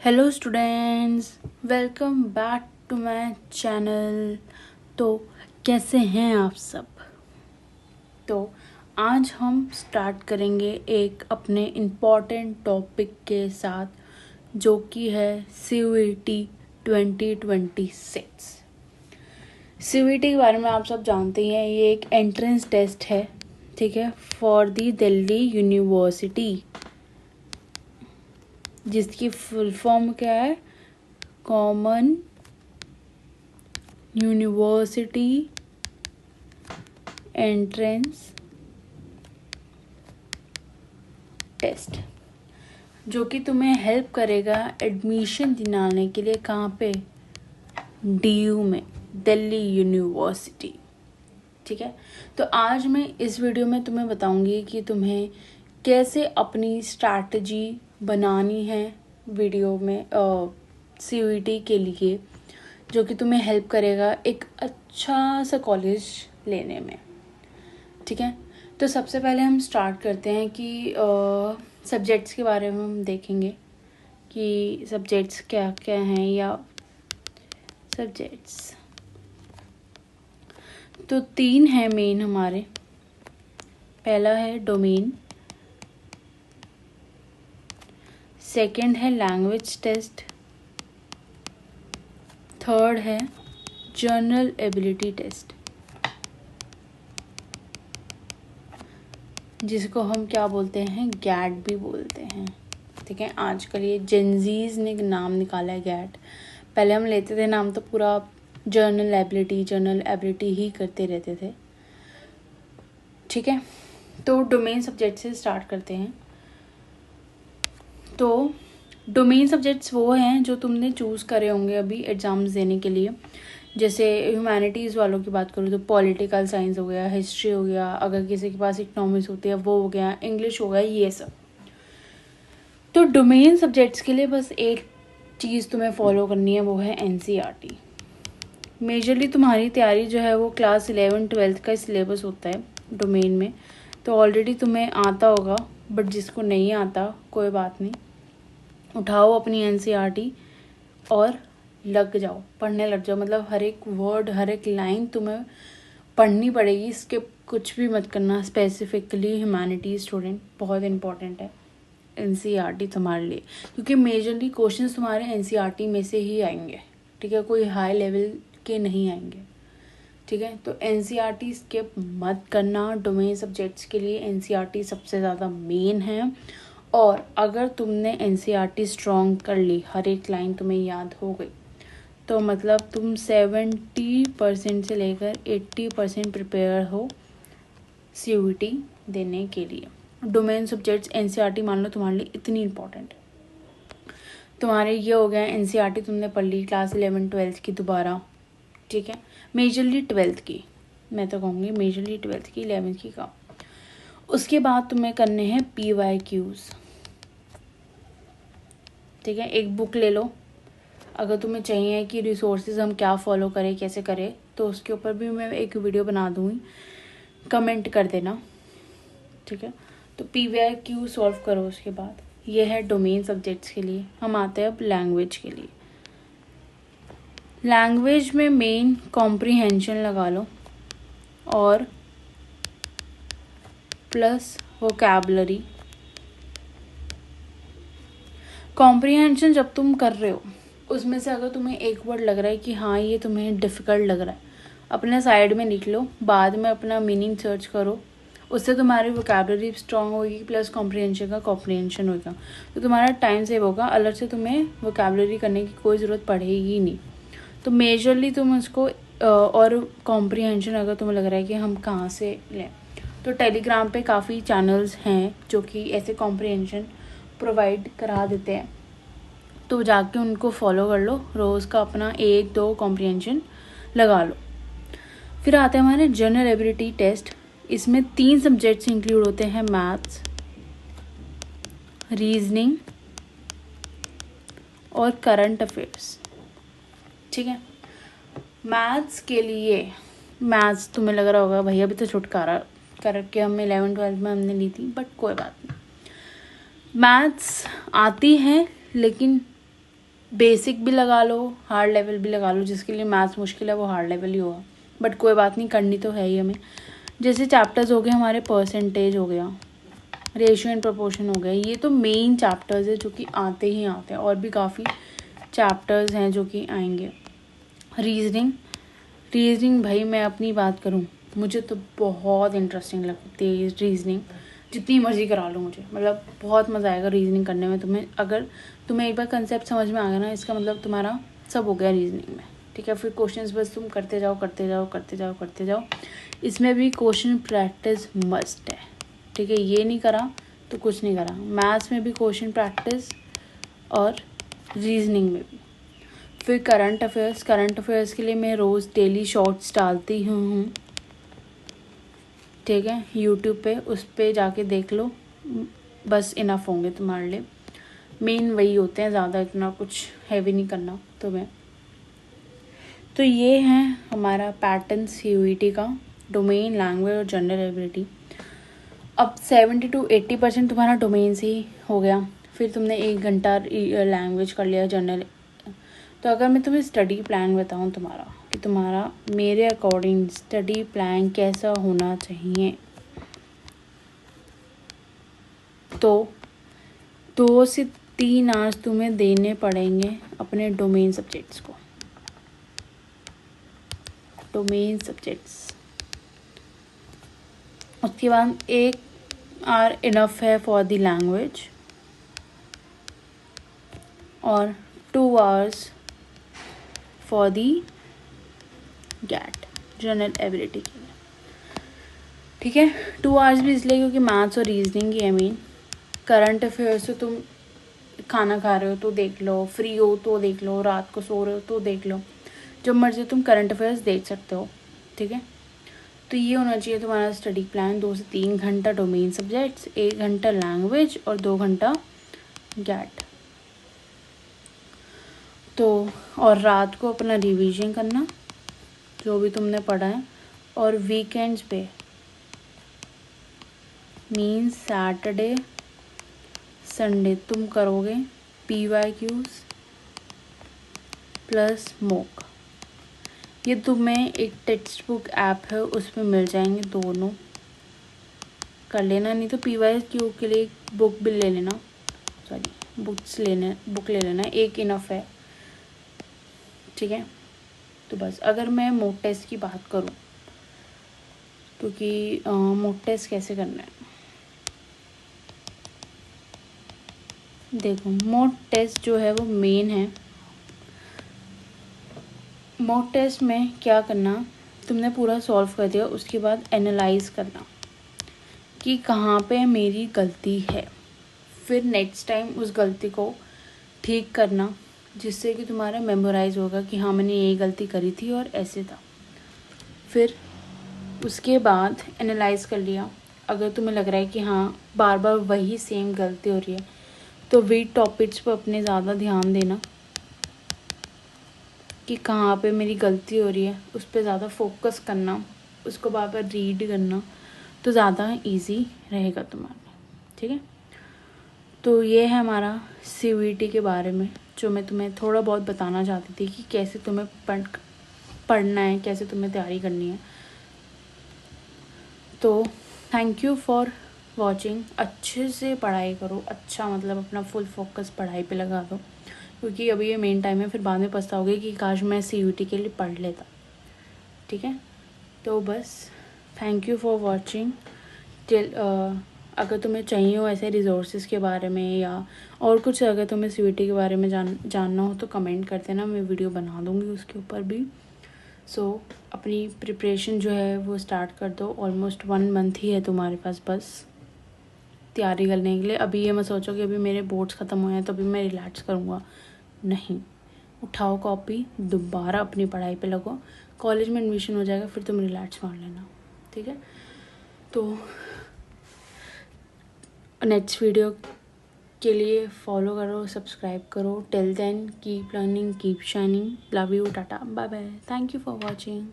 Hello students, welcome back to my channel. तो कैसे हैं आप सब? तो आज हम स्टार्ट करेंगे एक अपने इम्पॉर्टेंट टॉपिक के साथ जो कि है CUET 2026। CUET के बारे में आप सब जानते हैं, ये एक एंट्रेंस टेस्ट है, ठीक है, फॉर दी दिल्ली यूनिवर्सिटी, जिसकी फुल फॉर्म क्या है? कॉमन यूनिवर्सिटी एंट्रेंस टेस्ट, जो कि तुम्हें हेल्प करेगा एडमिशन दिलाने के लिए। कहाँ पे? DU में, दिल्ली यूनिवर्सिटी। ठीक है, तो आज मैं इस वीडियो में तुम्हें बताऊंगी कि तुम्हें कैसे अपनी स्ट्रैटेजी बनानी है वीडियो में CUET के लिए, जो कि तुम्हें हेल्प करेगा एक अच्छा सा कॉलेज लेने में। ठीक है, तो सबसे पहले हम स्टार्ट करते हैं कि सब्जेक्ट्स के बारे में हम देखेंगे कि सब्जेक्ट्स क्या क्या हैं, या सब्जेक्ट्स तो 3 हैं मेन हमारे। पहला है डोमेन, सेकंड है लैंग्वेज टेस्ट, थर्ड है जनरल एबिलिटी टेस्ट, जिसको हम क्या बोलते हैं? गैट भी बोलते हैं। ठीक है, आजकल ये जेनजीज ने नाम निकाला है गैट। पहले हम लेते थे नाम तो पूरा जनरल एबिलिटी ही करते रहते थे। ठीक है, तो डोमेन सब्जेक्ट से स्टार्ट करते हैं। तो डोमेन सब्जेक्ट्स वो हैं जो तुमने चूज़ करे होंगे अभी एग्ज़ाम्स देने के लिए। जैसे ह्यूमैनिटीज़ वालों की बात करूँ तो पॉलिटिकल साइंस हो गया, हिस्ट्री हो गया, अगर किसी के पास इकोनॉमिक्स होती है वो हो गया, इंग्लिश हो गया, ये सब। तो डोमेन सब्जेक्ट्स के लिए बस एक चीज़ तुम्हें फॉलो करनी है, वो है NCERT। मेजरली तुम्हारी तैयारी जो है वो क्लास 11-12 का सिलेबस होता है डोमेन में, तो ऑलरेडी तुम्हें आता होगा, बट जिसको नहीं आता कोई बात नहीं, उठाओ अपनी NCERT और लग जाओ, पढ़ने लग जाओ। मतलब हर एक वर्ड, हर एक लाइन तुम्हें पढ़नी पड़ेगी, स्किप कुछ भी मत करना। स्पेसिफिकली ह्यूमैनिटीज स्टूडेंट, बहुत इंपॉर्टेंट है NCERT तुम्हारे लिए, क्योंकि मेजरली क्वेश्चंस तुम्हारे NCERT में से ही आएंगे। ठीक है, कोई हाई लेवल के नहीं आएंगे। ठीक है, तो NCERT स्किप मत करना। डोमेन सब्जेक्ट्स के लिए NCERT सबसे ज़्यादा मेन है। और अगर तुमने NCERT स्ट्रॉन्ग कर ली, हर एक लाइन तुम्हें याद हो गई, तो मतलब तुम 70% से लेकर 80% प्रिपेयर हो CUET देने के लिए। डोमेन सब्जेक्ट्स NCERT मान लो तुम्हारे लिए इतनी इंपॉर्टेंट है। तुम्हारे ये हो गया NCERT तुमने पढ़ ली क्लास 11-12 की दोबारा। ठीक है, मेजरली 12th की, मैं तो कहूँगी मेजरली 12th की, 11th की का। उसके बाद तुम्हें करने हैं PYQs। ठीक है, एक बुक ले लो। अगर तुम्हें चाहिए कि रिसोर्सेज हम क्या फॉलो करें, कैसे करें, तो उसके ऊपर भी मैं एक वीडियो बना दूँगी, कमेंट कर देना। ठीक है, तो PYQ सॉल्व करो। उसके बाद ये है डोमेन सब्जेक्ट्स के लिए। हम आते हैं अब लैंग्वेज के लिए। लैंग्वेज में मेन कॉम्प्रिहेंशन लगा लो और प्लस वोकैबुलरी। कॉम्प्रिहेंशन जब तुम कर रहे हो, उसमें से अगर तुम्हें एक वर्ड लग रहा है कि हाँ ये तुम्हें डिफ़िकल्ट लग रहा है, अपने साइड में लिख लो, बाद में अपना मीनिंग सर्च करो। उससे तुम्हारी वोकैबुलरी स्ट्रॉन्ग होगी, प्लस कॉम्प्रिहेंशन का कॉम्प्रिहेंशन होगा, तो तुम्हारा टाइम सेव होगा। अलग से तुम्हें वोकैबुलरी करने की कोई ज़रूरत पड़ेगी नहीं। तो मेजरली तुम उसको और कॉम्प्रिहेंशन अगर तुम्हें लग रहा है कि हम कहाँ से लें, तो टेलीग्राम पे काफ़ी चैनल्स हैं जो कि ऐसे कॉम्प्रिहेंशन प्रोवाइड करा देते हैं, तो जाके उनको फॉलो कर लो। रोज़ का अपना 1-2 कॉम्प्रिहेंशन लगा लो। फिर आते हैं हमारे जनरल एबिलिटी टेस्ट। इसमें 3 सब्जेक्ट्स इंक्लूड होते हैं, मैथ्स, रीजनिंग और करंट अफेयर्स। ठीक है, मैथ्स के लिए, मैथ्स तुम्हें लग रहा होगा भैया अभी तो छुटकारा करके हम 11-12 में हमने ली थी, बट कोई बात नहीं। मैथ्स आती है लेकिन बेसिक भी लगा लो, हार्ड लेवल भी लगा लो, जिसके लिए मैथ्स मुश्किल है वो हार्ड लेवल ही होगा, बट कोई बात नहीं, करनी तो है ही हमें। जैसे चैप्टर्स हो गए हमारे, परसेंटेज हो गया, रेशियो एंड प्रोपोर्शन हो गया, ये तो मेन चैप्टर्स है जो कि आते ही आते हैं, और भी काफ़ी चैप्टर्स हैं जो कि आएंगे। रीजनिंग भाई मैं अपनी बात करूँ, मुझे तो बहुत इंटरेस्टिंग लगती है रीजनिंग, जितनी मर्जी करा लो मुझे, मतलब बहुत मज़ा आएगा रीजनिंग करने में। तुम्हें अगर तुम्हें एक बार कंसेप्ट समझ में आ गया ना, इसका मतलब तुम्हारा सब हो गया रीजनिंग में, ठीक है। फिर क्वेश्चंस बस तुम करते जाओ करते जाओ करते जाओ करते जाओ। इसमें भी क्वेश्चन प्रैक्टिस मस्ट है, ठीक है, ये नहीं करा तो कुछ नहीं करा। मैथ्स में भी क्वेश्चन प्रैक्टिस और रीजनिंग में भी। फिर करंट अफेयर्स के लिए मैं रोज़ डेली शॉर्ट्स डालती हूँ, ठीक है, यूट्यूब पे, उस पर जाके देख लो, बस इनफ होंगे तुम्हारे लिए। मेन वही होते हैं, ज़्यादा इतना कुछ हैवी नहीं करना तुम्हें। तो ये है हमारा पैटर्न CUET का, डोमेन, लैंग्वेज और जनरल एबिलिटी। अब 70 to 80% तुम्हारा डोमेन से ही हो गया। फिर तुमने 1 घंटा लैंग्वेज कर लिया, जनरल। तो अगर मैं तुम्हें स्टडी प्लान बताऊँ तुम्हारा, कि तुम्हारा मेरे अकॉर्डिंग स्टडी प्लान कैसा होना चाहिए, तो 2 से 3 आवर्स तुम्हें देने पड़ेंगे अपने डोमेन सब्जेक्ट्स को। डोमेन सब्जेक्ट्स, उसके बाद 1 आवर इनफ है फॉर द लैंग्वेज, और 2 hours for the GATE, general ability के लिए, ठीक है। 2 आवर्स भी इसलिए क्योंकि मैथ्स और रीजनिंग ही है मेन। करंट अफेयर्स तो तुम खाना खा रहे हो तो देख लो, फ्री हो तो देख लो, रात को सो रहे हो तो देख लो, जब मर्जी तुम करंट अफेयर्स देख सकते हो, ठीक है। तो ये होना चाहिए तुम्हारा स्टडी प्लान। 2 से 3 घंटा डोमेन सब्जेक्ट्स, 1 घंटा लैंग्वेज और 2 घंटा गैट। तो और रात को अपना रिवीजन करना जो भी तुमने पढ़ा है, और वीकेंड्स पे मीन्स सैटरडे संडे तुम करोगे PYQs प्लस मॉक। ये तुम्हें एक टेक्स्ट बुक ऐप है उसमें मिल जाएंगे, दोनों कर लेना। नहीं तो PYQ के लिए बुक भी ले लेना, बुक ले लेना, एक इनफ है, ठीक है। तो बस अगर मैं मॉक टेस्ट की बात करूँ, क्योंकि मॉक टेस्ट कैसे करना है, देखो मॉक टेस्ट जो है वो मेन है। मॉक टेस्ट में क्या करना, तुमने पूरा सॉल्व कर दिया, उसके बाद एनालाइज करना कि कहाँ पे मेरी गलती है, फिर नेक्स्ट टाइम उस गलती को ठीक करना, जिससे कि तुम्हारा मेमोराइज होगा कि हाँ मैंने ये गलती करी थी और ऐसे था। फिर उसके बाद एनालाइज कर लिया, अगर तुम्हें लग रहा है कि हाँ बार बार वही सेम गलती हो रही है, तो वीक टॉपिक्स पर अपने ज़्यादा ध्यान देना कि कहाँ पे मेरी गलती हो रही है, उस पर ज़्यादा फोकस करना, उसको बार बार रीड करना, तो ज़्यादा इजी रहेगा तुम्हारा, ठीक है। तो ये है हमारा CUET के बारे में, जो मैं तुम्हें थोड़ा बहुत बताना चाहती थी कि कैसे तुम्हें पढ़ना है, कैसे तुम्हें तैयारी करनी है। तो थैंक यू फॉर वॉचिंग। अच्छे से पढ़ाई करो, अच्छा मतलब अपना फुल फोकस पढ़ाई पे लगा दो, क्योंकि अभी ये मेन टाइम है, फिर बाद में पछताओगे कि काश मैं CUET के लिए पढ़ लेता, ठीक है। तो बस thank you for watching till. अगर तुम्हें चाहिए हो ऐसे रिसोर्सेज के बारे में, या और कुछ अगर तुम्हें CUET के बारे में जानना हो तो कमेंट कर देना, मैं वीडियो बना दूँगी उसके ऊपर भी। सो अपनी प्रिपरेशन जो है वो स्टार्ट कर दो। ऑलमोस्ट 1 मंथ ही है तुम्हारे पास बस तैयारी करने के लिए। अभी ये मत सोचो कि अभी मेरे बोर्ड्स ख़त्म हुए हैं तो अभी मैं रिलैक्स करूँगा, नहीं। उठाओ कॉपी, दोबारा अपनी पढ़ाई पे लगो। कॉलेज में एडमिशन हो जाएगा फिर तुम रिलैक्स मार लेना, ठीक है। तो नेक्स्ट वीडियो के लिए फॉलो करो, सब्सक्राइब करो। Till then keep learning, keep shining, love you, tata, bye bye, thank you for watching.